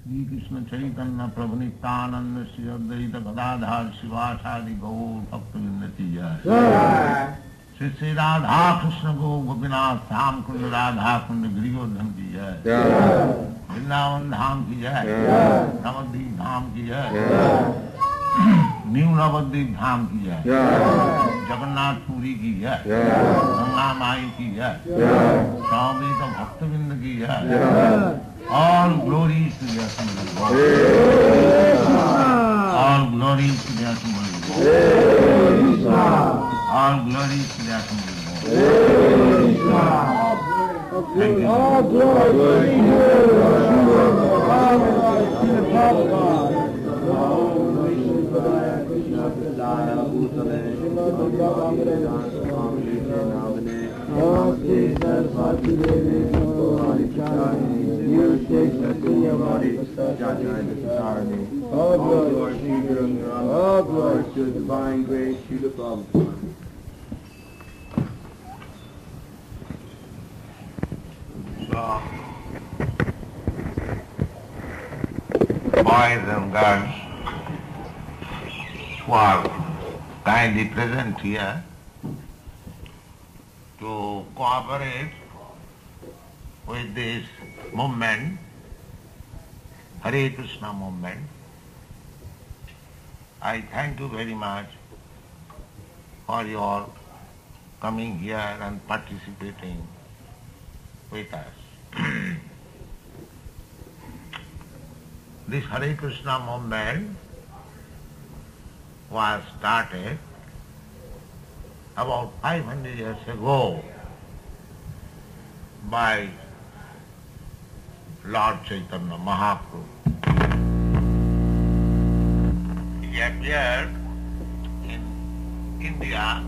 Sri Krishna Chaitanya Prabhu Nityananda Sri Advaita Gadadhar Sivasadi Gaur Bhaktivinoda Ki Jai. Sri Sri Radha Krishna Go Gopinath Dham Kund Radha Kund Giriyodham Ki Jai. Vrindavan Dham Ki Jai. Navadvip Dham Ki Jai. New Navadvip Dham Ki Jai. Jagannath Puri Ki Jai. Ganga Mai Ki Jai. Samvita Bhaktivinoda Ki Jai. All glories to the Assembly of God. All glories to the Assembly of God. All glories to the Assembly of God. Thank you. All glories to all glory to divine grace, to the Father. So, boys and girls who are kindly present here to cooperate with this movement, Hare Krishna movement, I thank you very much for your coming here and participating with us. This Hare Krishna movement was started about 500 years ago by Lord Chaitanya Mahaprabhu. He appeared in India,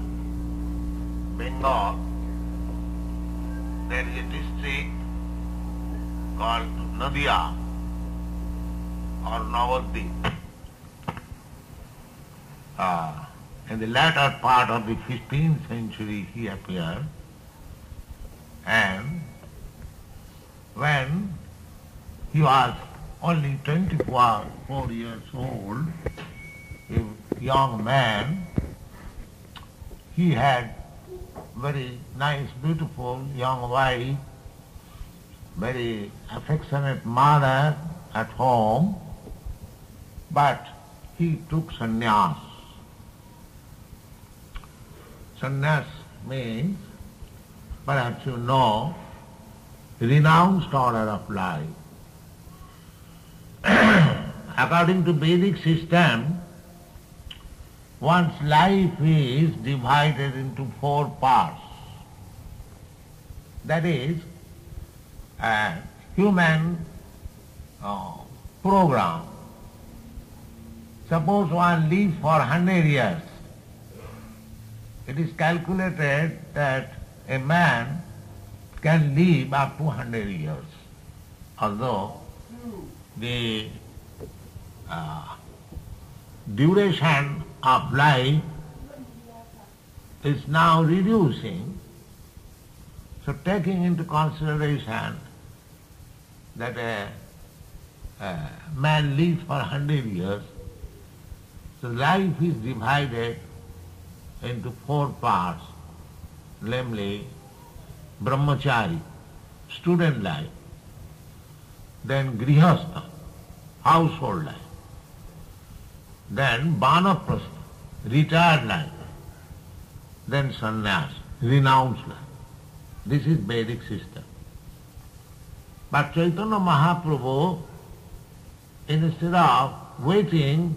Bengal. There is a district called Nadia or Navadvip. In the latter part of the 15th century he appeared, and when he was only 24 years old, a young man, he had very nice, beautiful young wife, very affectionate mother at home, but he took sannyas. Sannyas means, perhaps you know, renounced order of life. According to Vedic system, one's life is divided into 4 parts. That is, a human program. Suppose one lives for 100 years. It is calculated that a man can live up to 100 years, although the duration of life is now reducing. So taking into consideration that a man lives for 100 years, so life is divided into 4 parts, namely brahmachari, student life, then grihastha, household life, then vanaprastha, retired life, then sannyas, renounced life. This is Vedic system. But Chaitanya Mahaprabhu, instead of waiting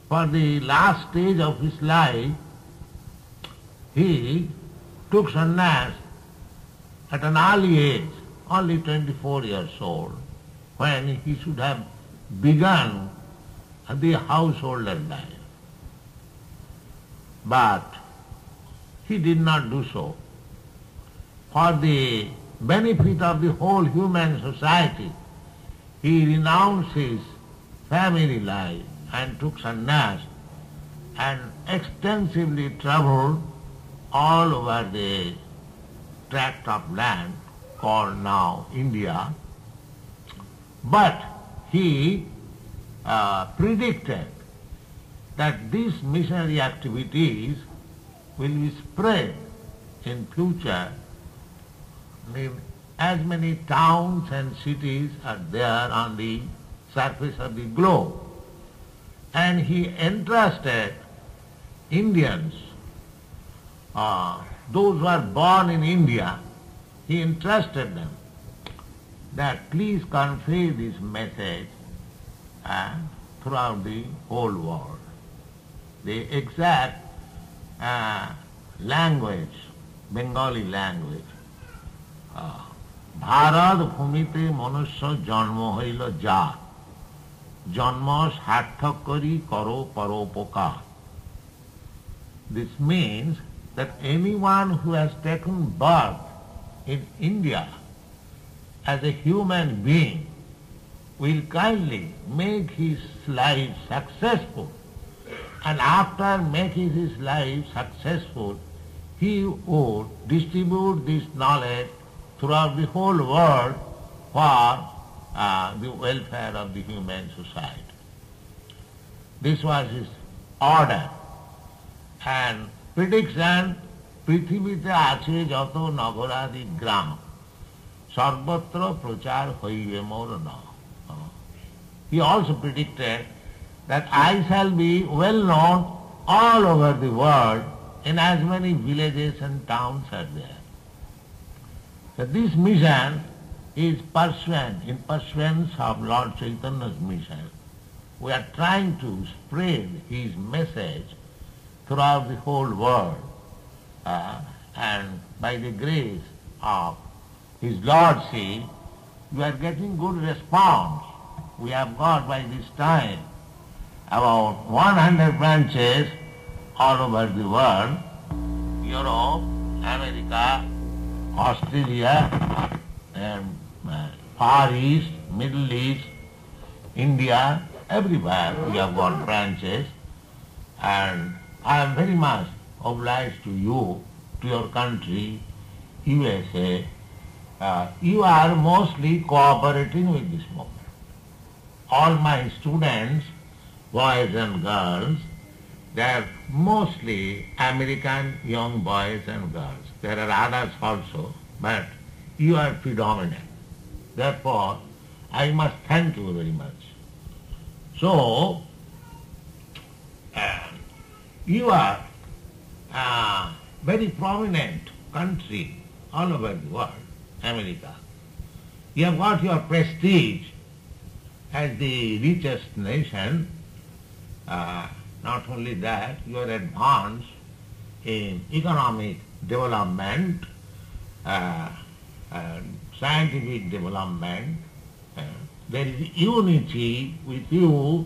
for the last stage of his life, he took sannyas at an early age, only 24 years old, when he should have begun the householder life. But he did not do so. For the benefit of the whole human society, he renounced his family life and took sannyas and extensively traveled all over the tract of land called now India. But he predicted that these missionary activities will be spread in future in as many towns and cities are there on the surface of the globe. And he entrusted Indians, those who are born in India, he entrusted them that please convey this message throughout the whole world. The exact language, Bengali language, Bharat ভূমিতে মনুষ্য জন্ম হইল যার জন্ম সার্থক করি করো পরোপকার. This means that anyone who has taken birth in India as a human being will kindly make his life successful, and after making his life successful he would distribute this knowledge throughout the whole world for the welfare of the human society. This was his order. And prediction, পৃথিবীতে আছে যত নগরাদি গ্রাম সর্বত্র প্রচার হইবে মোর নাম. He also predicted that I shall be well known all over the world in as many villages and towns are there. So this mission is in pursuance of Lord Chaitanya's mission. We are trying to spread his message throughout the whole world, and by the grace of his lordship we are getting good response. We have got by this time about 100 branches all over the world, Europe, America, Australia, and Far East, Middle East, India, everywhere we have got branches. And I am very much obliged to you, to your country, USA. You are mostly cooperating with this movement. All my students, boys and girls, they are mostly American young boys and girls. There are others also, but you are predominant. Therefore, I must thank you very much. So, you are a very prominent country all over the world, America. You have got your prestige as the richest nation. Not only that, you are advanced in economic development, scientific development. There is unity with you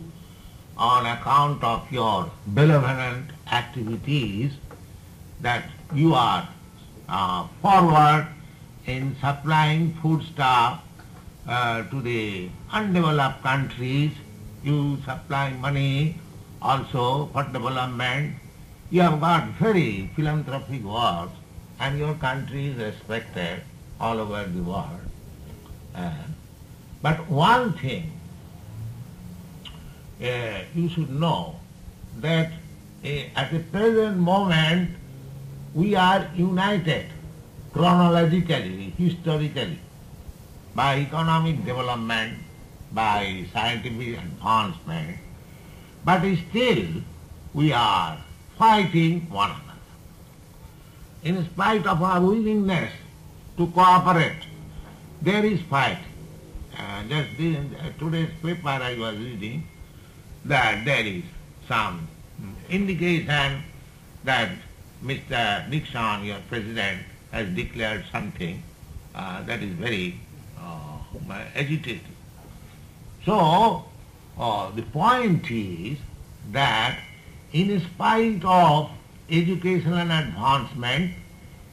on account of your benevolent activities, that you are forward in supplying foodstuff to the undeveloped countries. You supply money also for development. You have got very philanthropic work, and your country is respected all over the world. But one thing you should know, that at the present moment we are united chronologically, historically, by economic development, by scientific advancement, but still we are fighting one another. In spite of our willingness to cooperate, there is fight. Just in today's paper I was reading that there is some indication that Mr. Nixon, your president, has declared something that is very agitating. So, the point is that in spite of educational advancement,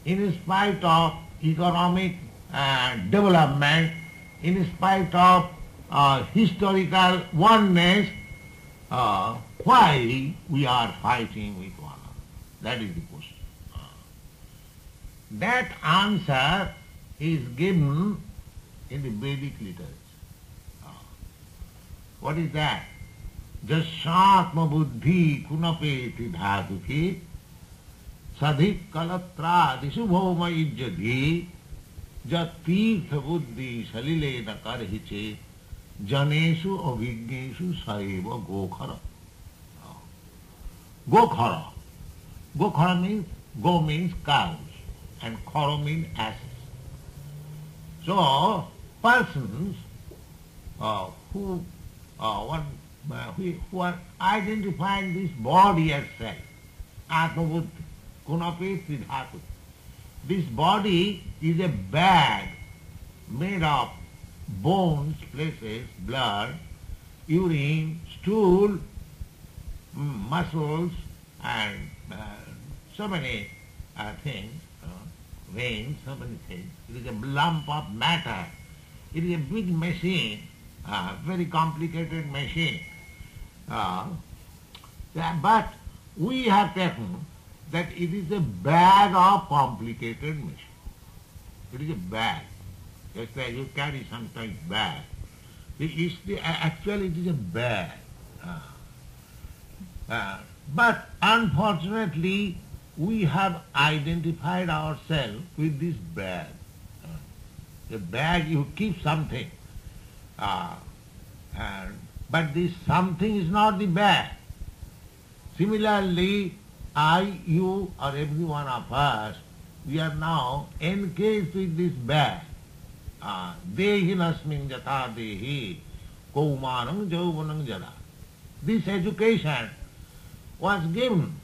in spite of economic development, in spite of historical oneness, why we are fighting with one another? That is the question. That answer is given in the Vedic literature. What is that? Jasatma buddhi kunapeti dhatuki sadhik kalatra disubhoma ijjadhi jatirtha buddhi salilena karhiche janesu avignesu saiva gokhara. Gokhara. Gokhara means, go means cows and khara means asses. So, persons who are identifying this body as self, atmabuddhi, kunape siddhatu. This body is a bag made of bones, places, blood, urine, stool, muscles, and so many things, veins, so many things. It is a lump of matter. It is a big machine, very complicated machine. But we have taken that it is a bag of complicated machine. It is a bag. Just like you carry sometimes bag. Actually it is a bag. But unfortunately, we have identified ourselves with this bag. The bag, you keep something. But this something is not the bag. Similarly, I, you, or every one of us, we are now encased with this bag. Dehinasmin jata dehi kaumanam jauvanam jara. This education was given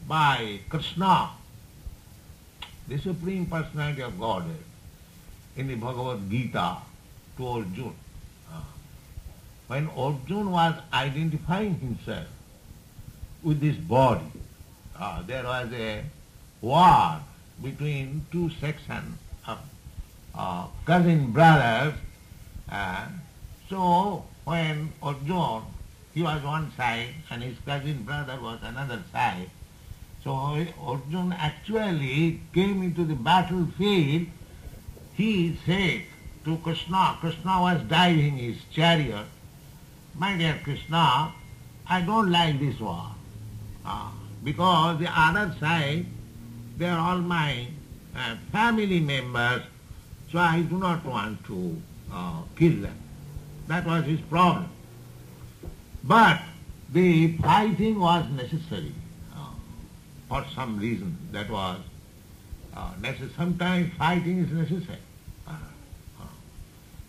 by Krishna, the Supreme Personality of Godhead, in the Bhagavad Gita to Arjuna. When Arjuna was identifying himself with this body, there was a war between two sections of cousin brothers. So when Arjuna, he was one side and his cousin brother was another side. So Arjuna actually came into the battlefield. He said to Krishna, Krishna was driving his chariot, "My dear Krishna, I don't like this war because the other side, they are all my family members, so I do not want to kill them." That was his problem. But the fighting was necessary for some reason. That was necessary. Sometimes fighting is necessary.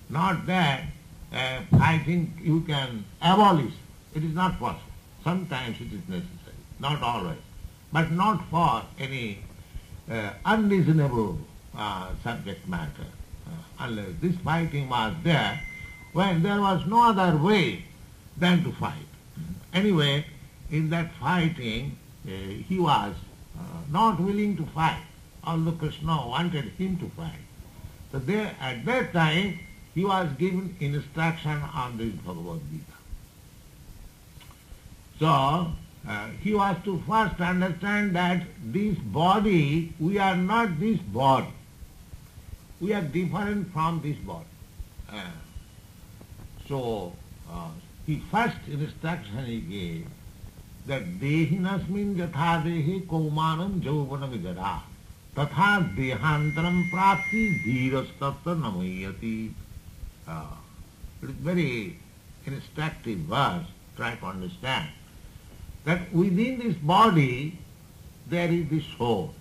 Not that fighting you can abolish. It is not possible. Sometimes it is necessary, not always. But not for any unreasonable subject matter. Unless this fighting was there when there was no other way than to fight. Anyway, in that fighting, he was not willing to fight, although Krishna wanted him to fight. So there, at that time, he was given instruction on this Bhagavad Gita. So, he was to first understand that this body, we are not this body. We are different from this body. So, the first instruction he gave that dehinasmin jatha dehi kaumanam jauvanam jara tatha dehantaram prapti dhirastatta namayati. It is very instructive verse. Try to understand that within this body there is the soul.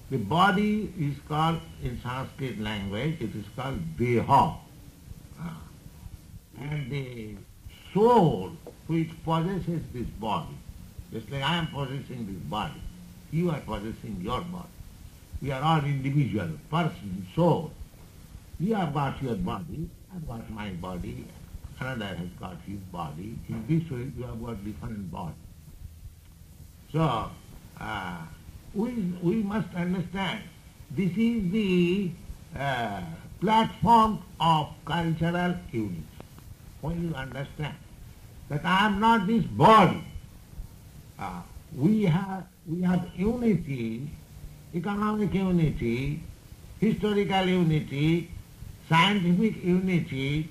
The body is called, in Sanskrit language, it is called deha. And the soul which possesses this body, just like I am possessing this body, you are possessing your body. We are all individual, person, soul. You have got your body, I have got my body, another has got his body. In this way you have got different bodies. So, we must understand this is the platform of cultural unity. When you understand that I am not this body, we have unity, economic unity, historical unity, scientific unity,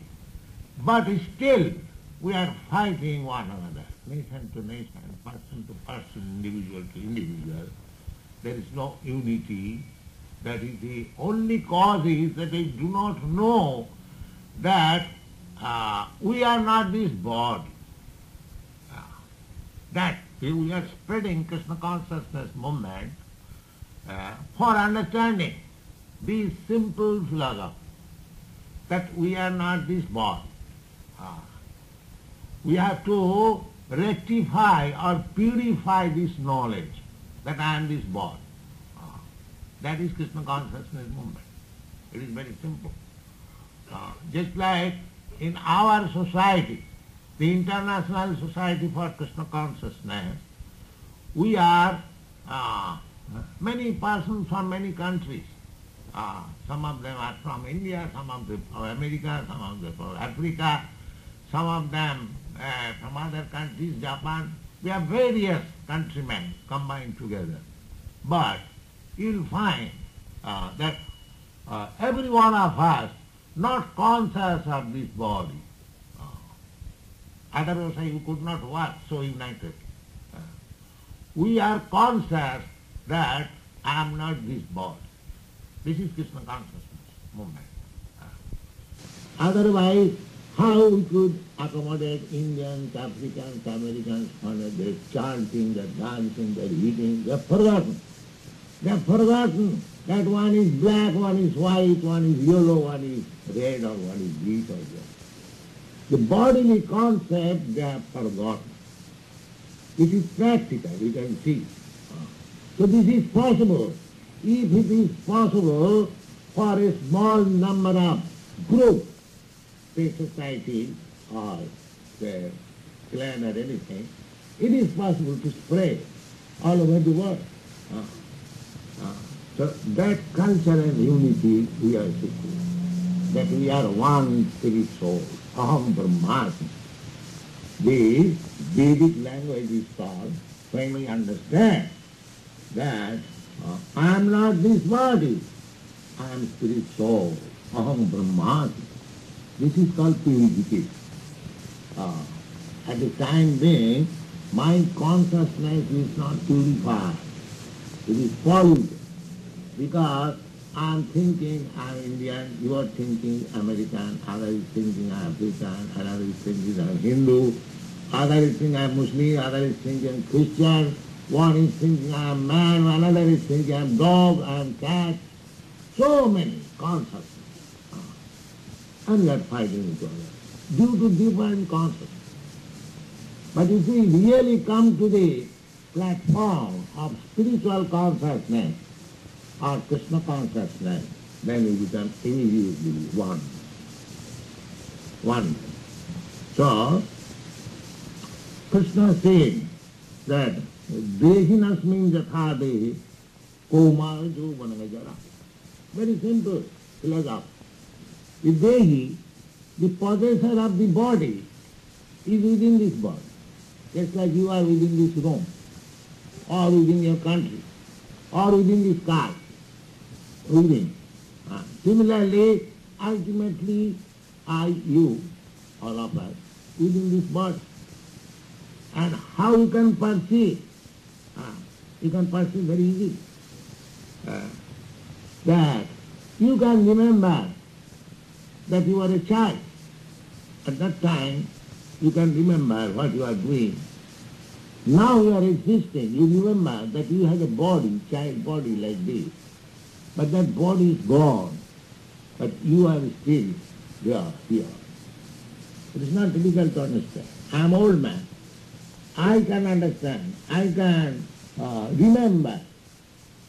But still we are fighting one another, nation to nation, person to person, individual to individual. There is no unity. That is the only cause is that they do not know that we are not this body. That we are spreading Krishna consciousness movement for understanding this simple philosophy that we are not this body. We have to rectify or purify this knowledge that I am this body. That is Krishna consciousness movement. It is very simple. Just like in our society, the International Society for Krishna Consciousness, we are many persons from many countries. Some of them are from India, some of them from America, some of them from Africa, some of them from other countries, Japan. We are various countrymen combined together. But you'll find that every one of us not conscious of this body. Otherwise you could not work so united. We are conscious that I am not this body. This is Krishna consciousness movement. Otherwise, how we could accommodate Indians, Africans, Americans, they're chanting, they're dancing, they're eating, they're forgotten. They're forgotten that one is black, one is white, one is yellow, one is red, or one is green or red. The bodily concept they have forgotten. It is practical, you can see. So this is possible. If it is possible for a small number of groups, say society or say clan or anything, it is possible to spread all over the world. So that culture and unity we are seeking, that we are one spirit soul, Aham Brahmasmi. The Vedic language is called, when we understand that I am not this body, I am spirit soul, Aham Brahmasmi. This is called purification. At the time being, my consciousness is not purified. It is polluted. Because I am thinking I am Indian, you are thinking American, other is thinking I am African, another is thinking I am Hindu, other is thinking I am Muslim, other is thinking Christian, one is thinking I am man, another is thinking I am dog, I am cat. So many concepts. And we are fighting each other due to different concepts. But if we really come to the platform of spiritual consciousness, or Krishna consciousness, then we become immediately one. One. So, Krishna said that Dehinasmin Jatha Dehi Komara Jovanagajara. Very simple philosophy. The Dehi, the possessor of the body, is within this body. Just like you are within this room, or within your country, or within this car. Within. Similarly, ultimately, you, all of us, within this body. And how you can perceive? You can perceive very easily. That you can remember that you are a child. At that time, you can remember what you are doing. Now you are existing. You remember that you have a body, child body like this. But that body is gone. But you are still here. It is not difficult to understand. I am old man. I can understand. I can remember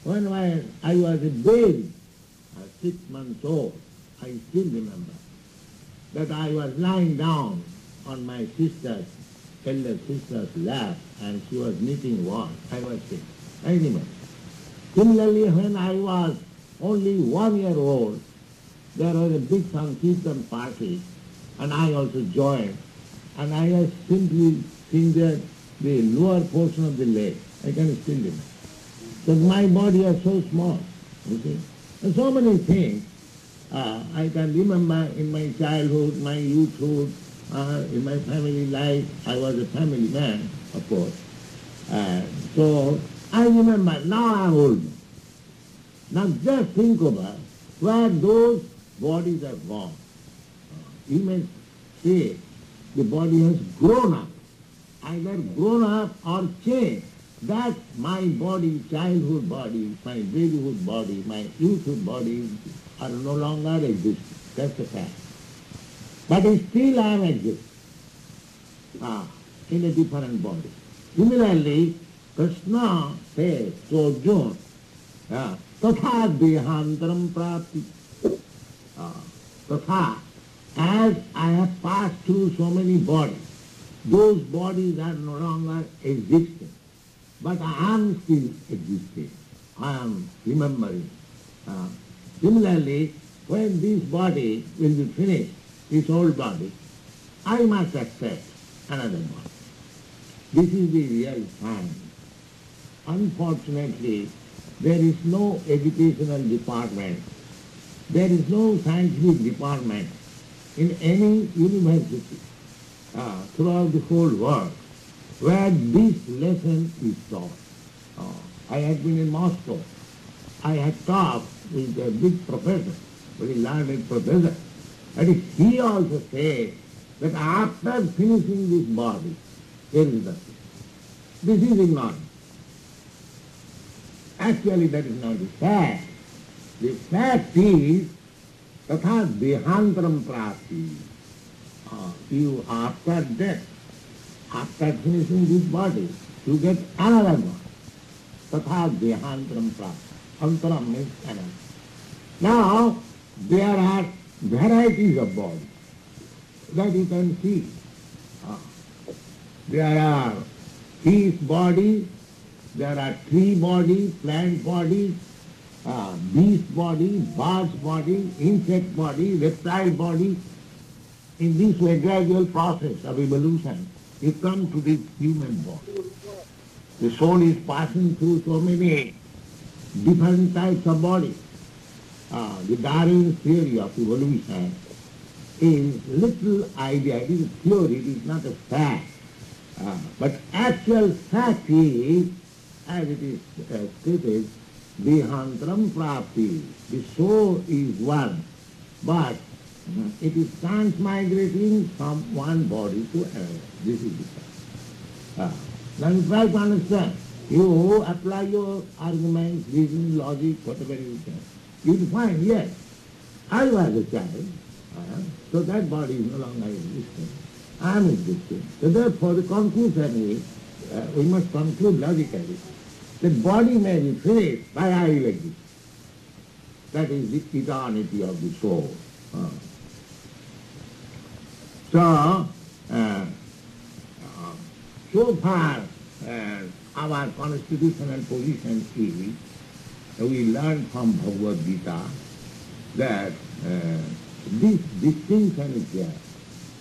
when I was a baby, 6 months old, I still remember that I was lying down on my elder sister's lap, and she was knitting what? I was sick. I remember. Similarly, when I was only 1 year old, there was a big Sankirtan party, and I also joined, and I was simply fingered the lower portion of the leg. I can still remember. Because my body was so small, you see. And so many things I can remember in my childhood, my youthhood, In my family life, I was a family man, of course. So I remember, now I am old. Now just think about where those bodies are gone. You may say the body has grown up, either grown up or changed. That my body, childhood body, my babyhood body, my youthhood body are no longer existing. That's a fact. But still I am existing in a different body. Similarly, Krishna says to Arjuna, Tatha dehantaram prapti. Tatha, as I have passed through so many bodies, those bodies are no longer existing. But I am still existing. I am remembering. Similarly, when this body will be finished, this old body, I must accept another body. This is the real science. Unfortunately, there is no educational department, there is no scientific department in any university throughout the whole world where this lesson is taught. I had been in Moscow. I had talked with a big professor, very learned professor, and he also said that after finishing this body, there is nothing. This is ignorance. Actually, that is not the fact. The fact is, tatha dehantaram prapti. You, after death, after finishing this body, you get another body. Tatha dehantaram prapti. Antaram means another. Now, there are varieties of bodies that you can see. There are fish bodies, there are tree bodies, plant bodies, beast body, birds body, insect body, reptile body. In this way, gradual process of evolution, you come to this human body. The soul is passing through so many different types of bodies. The Darwin's theory of evolution is little idea, it is a theory, it is not a fact. But actual fact is, as it is stated, dehantaram prapti. The soul is one, but it is transmigrating from one body to another. This is the fact. Now you try to understand. You apply your arguments, reason, logic, whatever you can. You will find, yes, I was a child, so that body is no longer existing. I am existing. So therefore the conclusion is, we must conclude logically, the body may be finished, but I will exist. That is the eternity of the soul. So far our constitutional position is, we learn from Bhagavad Gita that this distinction is there,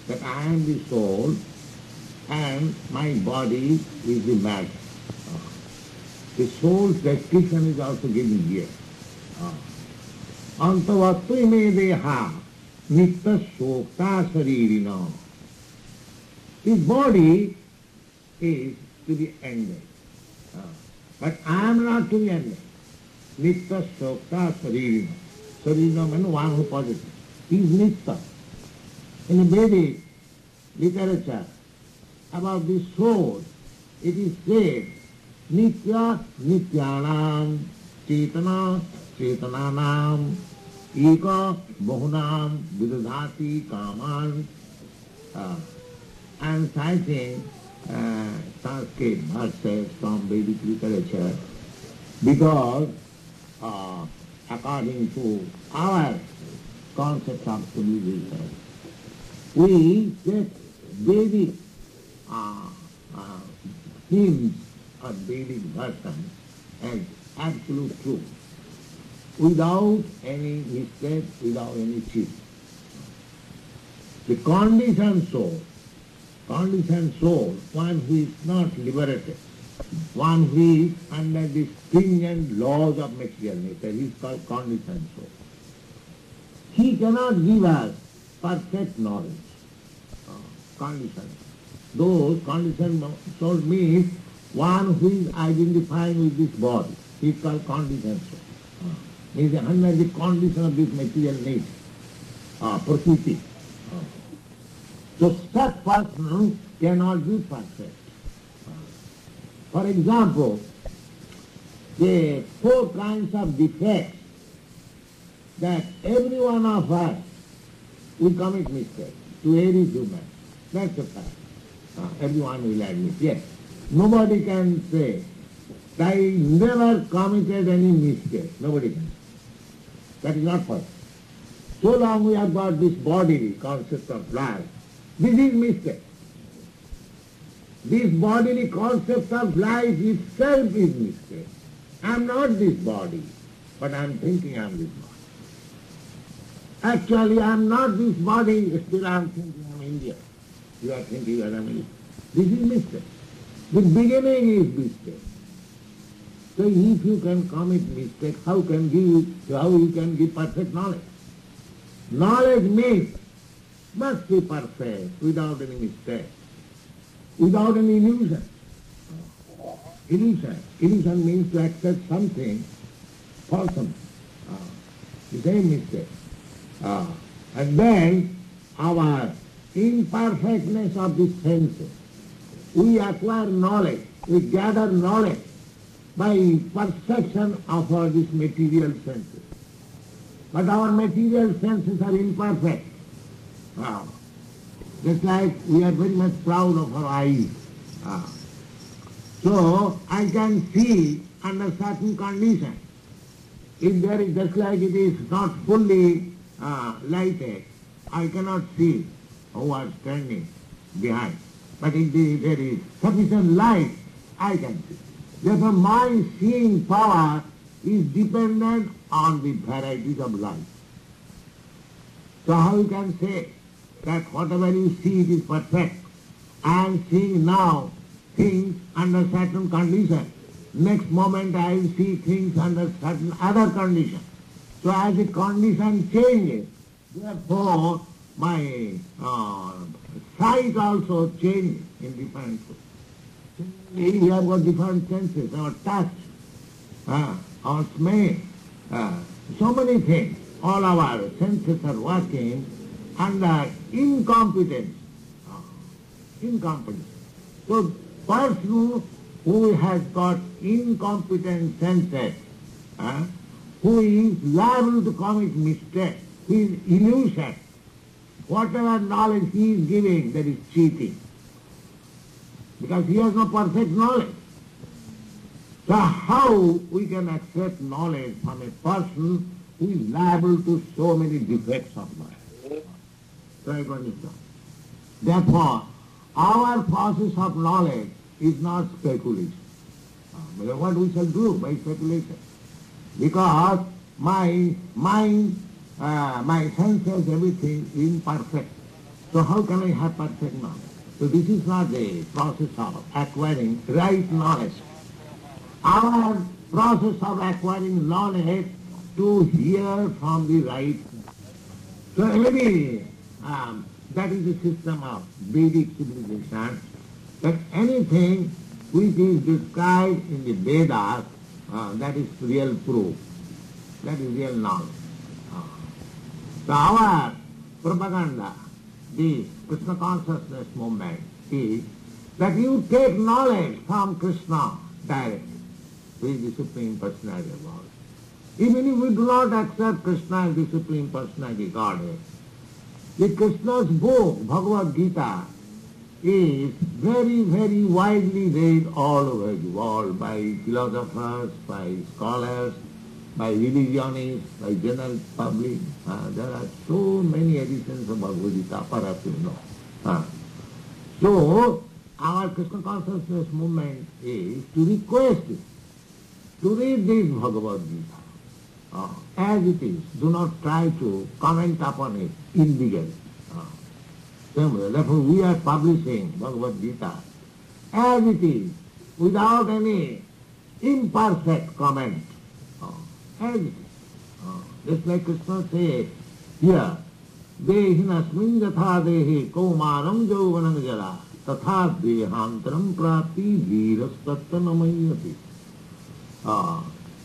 that I am the soul and my body is the matter. The soul's description is also given here. Antavattu me deha nitta shokta saririna. This body is to be ended. But I am not to be ended. Nitta shokta saririna. Saririna means one who possesses. He is nitta. In Vedic literature about the soul, it is said, Nitya Nityanam Chetana Chetananam Eka Bahunam Vidadhati Kaman, and citing Sanskrit verses from Vedic literature, because according to our concept of civilization, we take Vedic hymns or Vedic version as absolute truth, without any mistake, without any cheat. The conditioned soul, one who is not liberated, one who is under the stringent laws of material nature, he is called conditioned soul. He cannot give us perfect knowledge. conditions. Those conditions soul means one who is identifying with this body. He is called conditioned soul. Means under the condition of this material need. Prakriti. So such person cannot be perfect. For example, the 4 kinds of defects that every one of us will commit mistakes to every human. That's a fact. Everyone will admit. Yes. Nobody can say, I never committed any mistake. Nobody can. That is not possible. So long we have got this bodily concept of life, this is mistake. This bodily concept of life itself is mistake. I am not this body, but I am thinking I am this body. Actually, I am not this body, still I am thinking I am India. You are thinking I am America. This is mistake. The beginning is mistake. So if you can commit mistake, how you can give perfect knowledge? Knowledge means must be perfect without any mistake, without any illusion. Illusion means to accept something for something. The same mistake. And then our imperfectness of the senses. We acquire knowledge, we gather knowledge by perception of our this material senses. But our material senses are imperfect. Just like we are very much proud of our eyes. So I can see under certain conditions. If there is, just like it is not fully lighted, I cannot see who are standing behind. But if there is sufficient light, I can see. Therefore my seeing power is dependent on the varieties of light. So how you can say that whatever you see it is perfect? I am seeing now things under certain conditions. Next moment I will see things under certain other conditions. So as the condition changes, therefore my sight also changes in different ways. We have got different senses, our touch, our smell, so many things. All our senses are working under incompetence. So person who has got incompetent senses, who is liable to commit mistake, who is illusion, whatever knowledge he is giving, that is cheating. Because he has no perfect knowledge. So how we can accept knowledge from a person who is liable to so many defects of life? Try to understand. Therefore, our process of knowledge is not speculation. What we shall do by speculation? Because my mind, my senses, everything is imperfect. So how can I have perfect knowledge? So this is not the process of acquiring right knowledge. Our process of acquiring knowledge to hear from the right. So maybe that is the system of Vedic civilization, that anything which is described in the Vedas, that is real proof, that is real knowledge. So our propaganda, the Krishna consciousness movement, is that you take knowledge from Krishna directly, who is the Supreme Personality of God. Even if we do not accept Krishna as the Supreme Personality Godhead, the Krishna's book, Bhagavad Gita, is very, very widely read all over the world by philosophers, by scholars, by religionists, by general public. There are so many editions of Bhagavad Gita, perhaps you know. So, our Krishna consciousness movement is to request it, to read this Bhagavad Gita as it is. Do not try to comment upon it illegally. Therefore, we are publishing Bhagavad Gita as it is, without any imperfect comment. As it is. Just like Krishna says here, देहिनस्मिन् यथा देहे कौमारं यौवनं जरा तथा देहांतरं प्राप्ति धीरस्तत्र न मय्यति.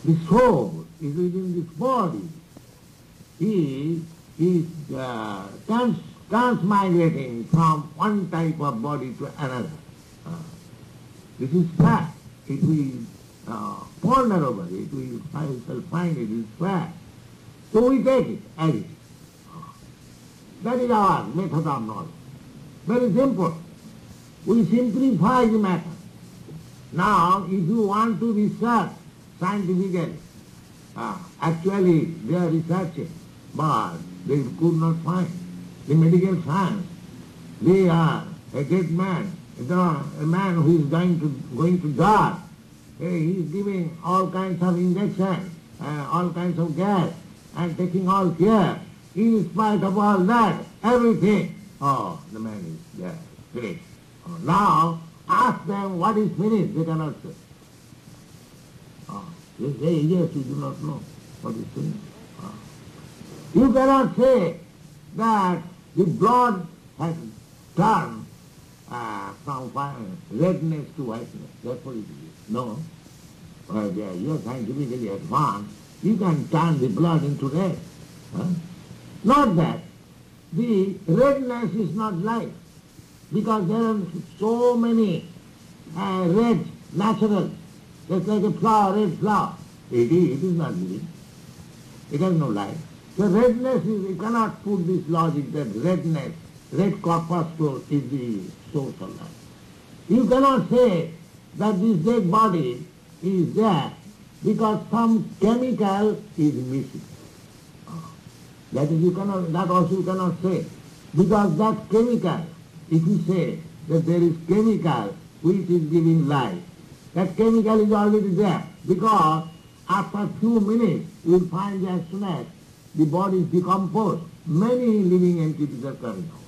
The soul is within this body. He is transmigrating from one type of body to another. This is fact. If we ponder over it, we shall find it is fact. So we take it as it is. That is our method of knowledge. Very simple. We simplify the matter. Now, if you want to research scientifically, actually they are researching, but they could not find. The medical science, they are a dead man, a man who is going to die. He is giving all kinds of injections, all kinds of gas, and taking all care. In spite of all that, everything, the man is there, finished. Now, ask them what is finished, they cannot say. They say, yes, we do not know what is finished. You cannot say that the blood has turned from redness to whiteness. That's what it is. No. You are scientifically advanced. You can turn the blood into red. Not that. The redness is not life. Because there are so many red naturals. Just like a flower, red flower. It is not living. It has no life. So redness is, you cannot put this logic that redness, red corpuscle is the source of life. You cannot say that this dead body is there because some chemical is missing. That also you cannot say. Because that chemical, if you say that there is chemical which is giving life, that chemical is already there. Because after a few minutes you will find as soon as the body is decomposed, many living entities are coming out.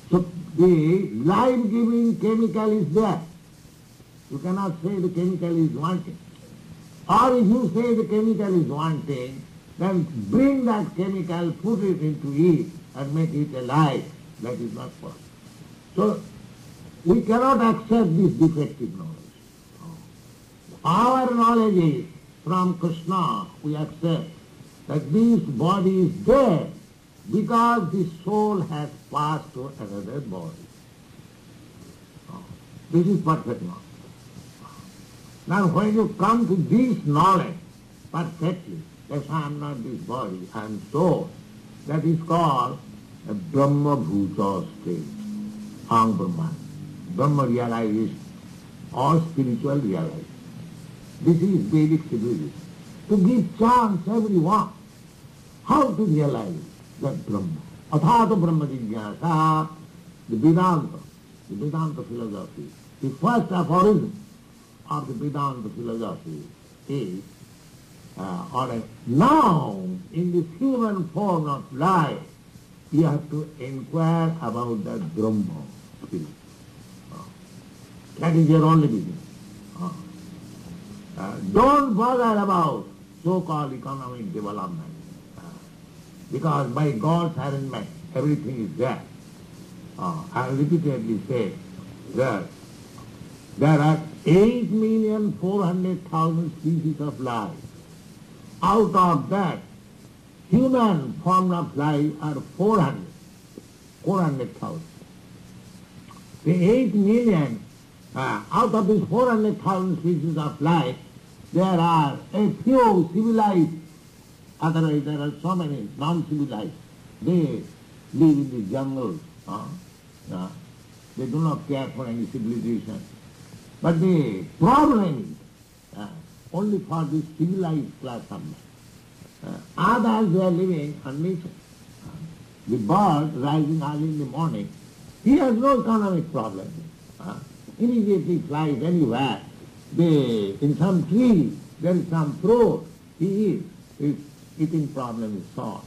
So the life-giving chemical is there. You cannot say the chemical is wanting. Or if you say the chemical is wanting, then bring that chemical, put it into it and make it alive. That is not possible. So we cannot accept this defective knowledge. Our knowledge is from Krishna, we accept that this body is dead because the soul has passed to another body. This is perfect knowledge. Now when you come to this knowledge perfectly, that I am not this body, I am soul, that is called a Brahma Bhuta state, Aham Brahman, Brahma realization, or spiritual realization. This is Vedic civilization. To give chance everyone how to realize that Brahma. Athata Brahma Jigyasa, the Vedanta philosophy. The first aphorism of the Vedanta philosophy is, now in this human form of life, you have to inquire about that Brahma spirit. That is your only business. Don't bother about so-called economic development. Because by God's arrangement, everything is there. I repeatedly say that there are 8,400,000 species of life. Out of that, human form of life are 400,000. The 8 million, out of these 400,000 species of life, there are a few civilized, otherwise there are so many non-civilized. They live in the jungles. They do not care for any civilization. But the problem is only for this civilized class of men. Others, they are living on nature. The bird rising early in the morning, he has no economic problem. Immediately flies anywhere. In some tree, there is some fruit, he eats. His eating problem is solved.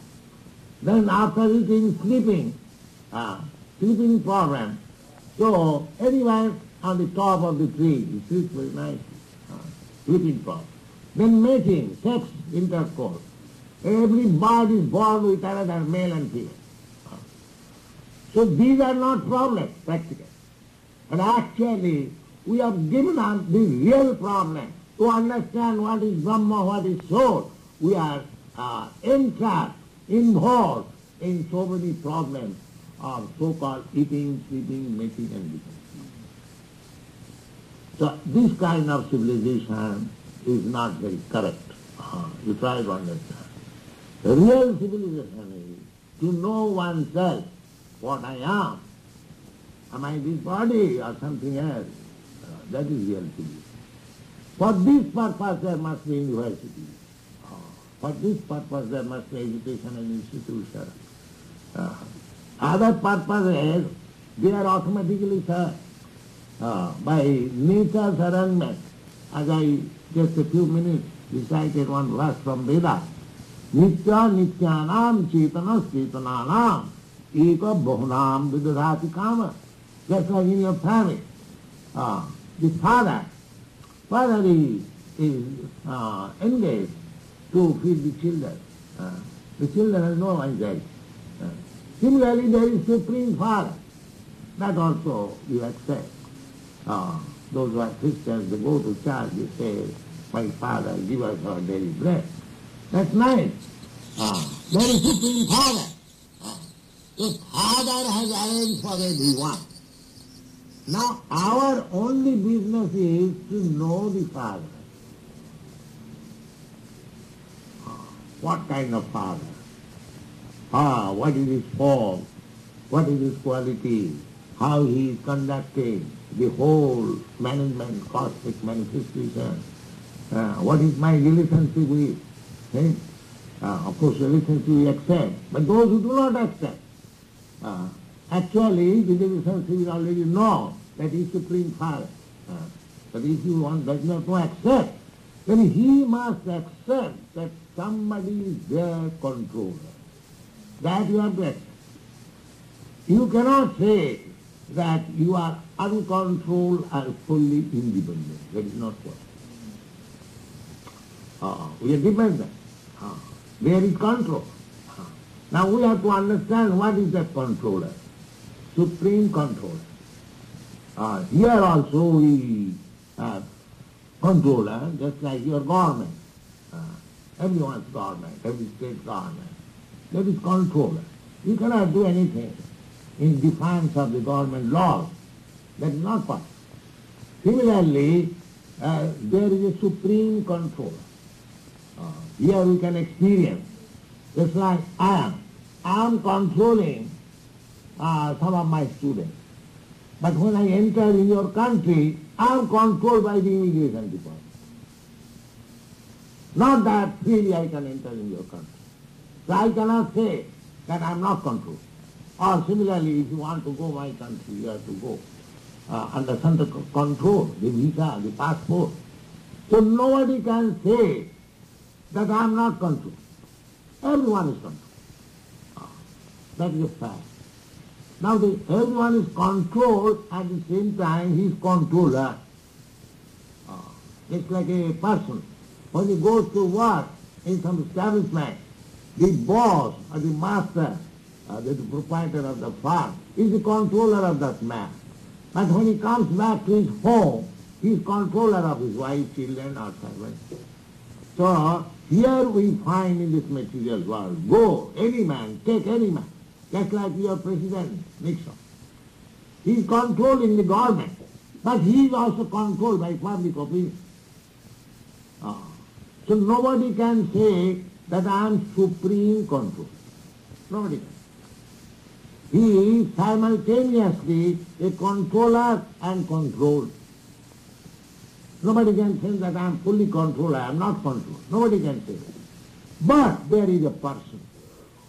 Then after eating, sleeping problem. So anywhere on the top of the tree, he sleeps very nicely. Sleeping problem. Then mating, sex, intercourse. Every bird is born with another male and female. So these are not problems, practical. But actually, we have given up the real problem. To understand what is Brahma, what is soul, we are entrapped, involved in so many problems of so-called eating, sleeping, mating and becoming. So this kind of civilization is not very correct. You try to understand. The real civilization is to know oneself, what I am. Am I this body or something else? That is real civilization. For this purpose there must be university. For this purpose there must be education and institution. Other purposes, they are automatically served by nature's arrangement. As I just a few minutes recited one verse from Veda. Nitya nityanam chetanas chetananam eka bahunam vidadhati kama. Just like in your family. The father is engaged to feed the children. The children have no anxiety. Similarly, there is Supreme Father. That also you accept. Those who are Christians, they go to church, they say, my Father, give us our daily bread. That's nice. There is Supreme Father. The Father has arranged for everyone. Now, our only business is to know the Father. What kind of Father? What is his form? What is his quality? How he is conducting the whole management, cosmic manifestation. What is my relationship with him? Of course, relationship we accept, but those who do not accept, actually, the relationship is already known that he is Supreme Father. But if you want does not to accept, then he must accept that somebody is their controller. That you have to accept. You cannot say that you are uncontrolled and fully independent. That is not possible. We are dependent. There is control. Now we have to understand what is that controller. Supreme controller. Here also we have controller, just like your government. Everyone's government, every state government. That is controller. You cannot do anything in defiance of the government laws. That is not possible. Similarly, there is a supreme controller. Here we can experience, just like I am controlling some of my students. But when I enter in your country, I am controlled by the immigration department. Not that freely I can enter in your country. So I cannot say that I am not controlled. Or similarly, if you want to go my country, you have to go under central control, the visa, the passport. So nobody can say that I am not controlled. Everyone is controlled. That is a fact. Now everyone is controlled, at the same time he is controller. It's like a person. When he goes to work in some establishment, the boss or the master, the proprietor of the farm, is the controller of that man. But when he comes back to his home, he is controller of his wife, children or servants. So here we find in this material world, go, any man, take any man. Just like your President Nixon. He is controlling the government, but he is also controlled by public opinion. So nobody can say that I am supreme control. Nobody can. He is simultaneously a controller and controlled. Nobody can say that I am fully controlled, I am not controlled. Nobody can say that. But there is a person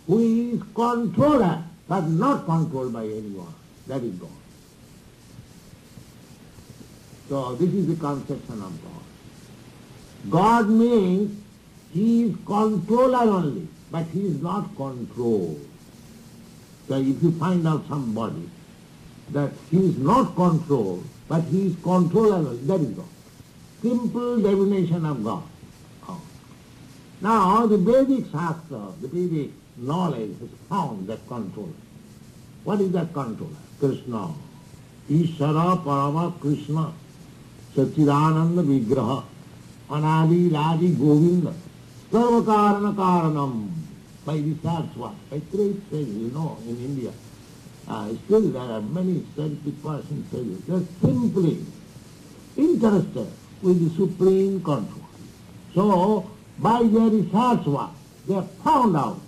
who is controller but not controlled by anyone. That is God. So this is the conception of God. God means he is controller only, but he is not controlled. So if you find out somebody that he is not controlled, but he is controller only, that is God. Simple definition of God. Now the Vedic Shastra, the Vedic knowledge has found that controller. What is that controller? Krishna. Ishvara Parama Krishna. Sachidananda Vigraha. Anadi Ladi Govinda. Sarva Karana Karanam. By the Saraswati. By great sages, in India. Still there are many 70% sages. They are simply interested with the supreme control. So, by their research work, they have found out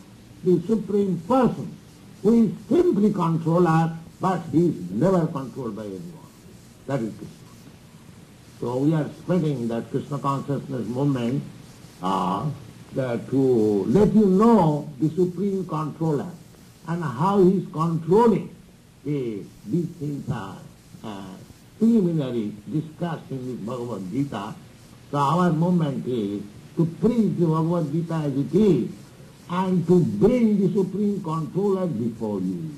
the supreme person who is simply controller, but he is never controlled by anyone. That is Krishna. So we are spreading that Krishna consciousness movement to let you know the supreme controller and how he is controlling. These things are preliminary discussed in this Bhagavad Gita. So our movement is to preach the Bhagavad Gita as it is and to bring the supreme controller before you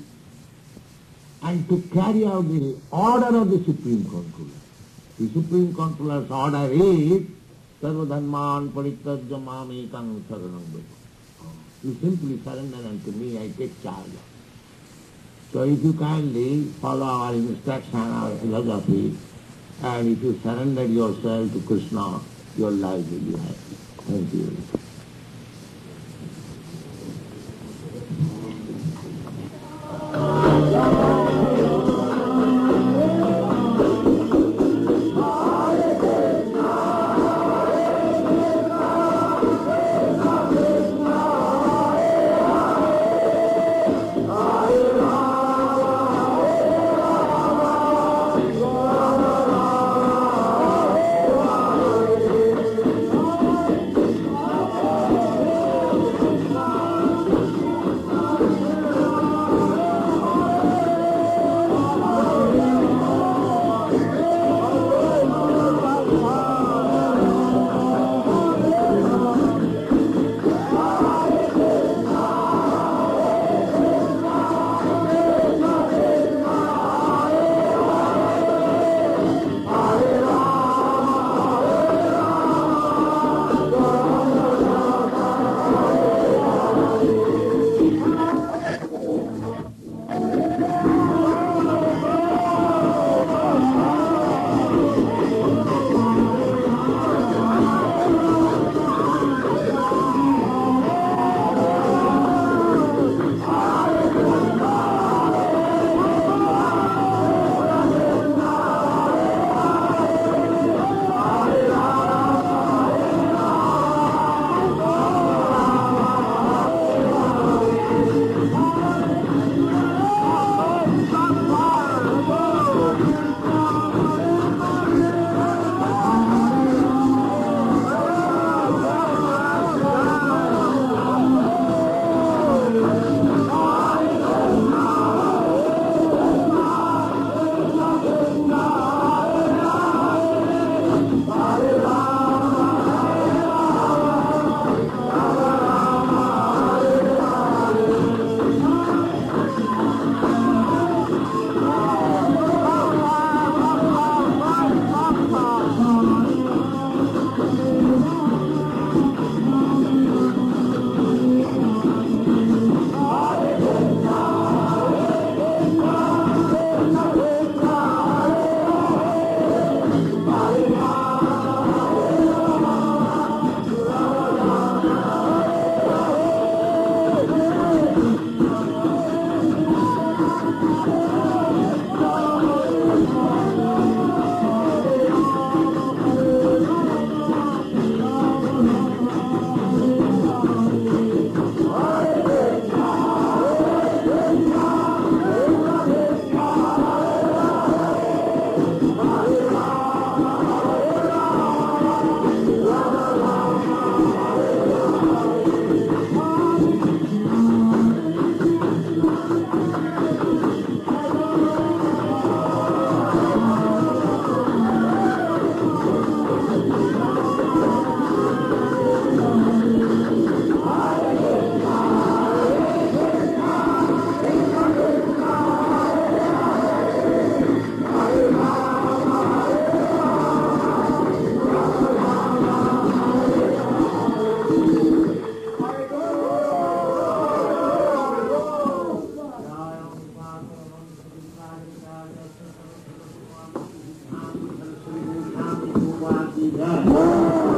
and to carry out the order of the supreme controller. The supreme controller's order is Sarvadharman Parityajya Mamekam Saranam Vraja. You simply surrender unto me, I take charge. So if you kindly follow our instruction, our philosophy, and if you surrender yourself to Krishna, your life will be happy. Thank you. Bhagavan ki jai.